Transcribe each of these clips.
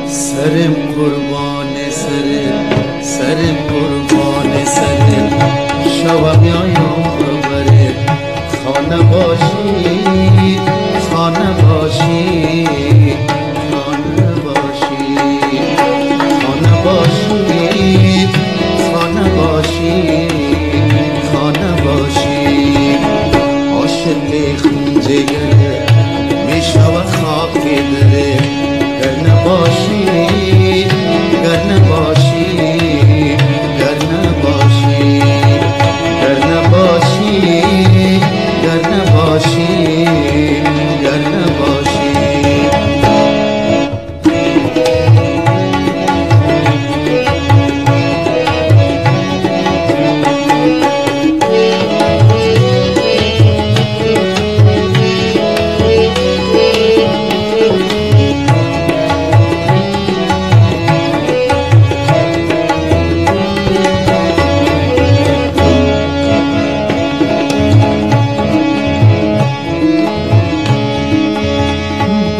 سرم قربان سرم قربان شوم یایم خبره خانه باشی خانه باشی خانه باشی خانه باشی خانه باشی خانه باشی عاشق خون جگره میشوه خاک دره گر نباشی گر نباشی گر نباشی گر نباشی گر نباشی گر نباشی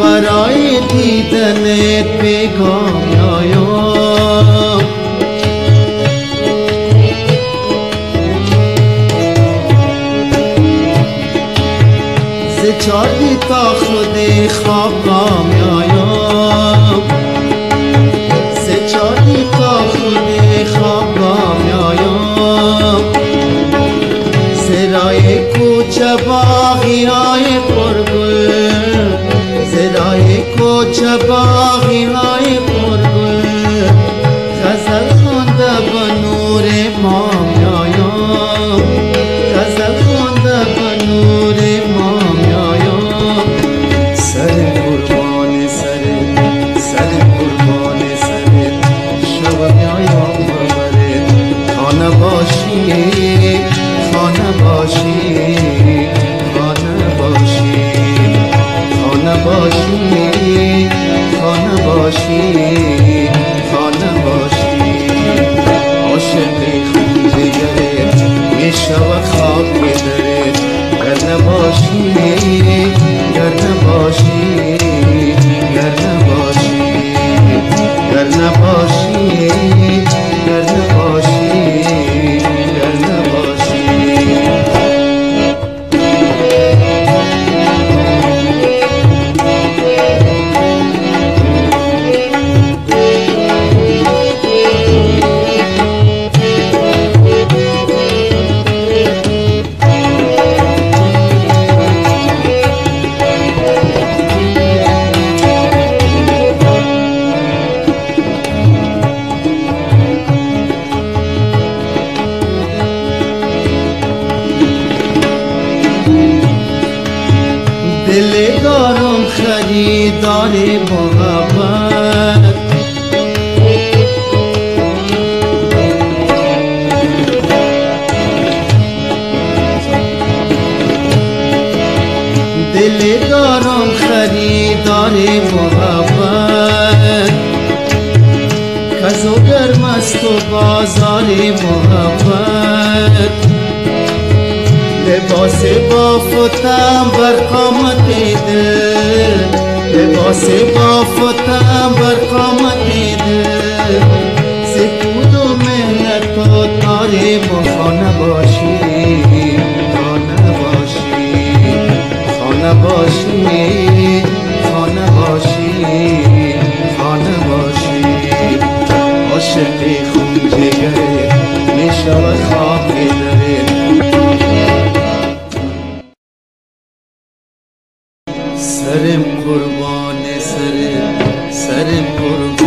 برای دیدنت پیغام آیم ز چادی تا خود خوابم آیم ز چادی تا خود خوابم آیم سرای کوچه باغی های پرگل زرای کوچه باغی های پرگل غزل خونده به نور مام آیم غزل خونده به نور مام آیم سر قربان سر قربان شوم یایم خبره خانه باشی خانه باشی خانه باشی خانه باشی خانه باشی خانه باشی عاشق خون جگرت میشوه خاک درت گر نباشی گر نباشی گر نباشی گر نباشی گر نباشی گر نباشی دل دارم خریدار محبت دل دارم خریدار محبت کزو گرم است و بازار محبت لباس بافتم بر قامت دل لباس بافتم بر قامت دل سپود و مهنت و تاریم و خانه باشی خانه باشی خانه باشی خانه باشی خانه باشی عاشق خون جگرت میشوه خاک درت سرم قربان سرم قربان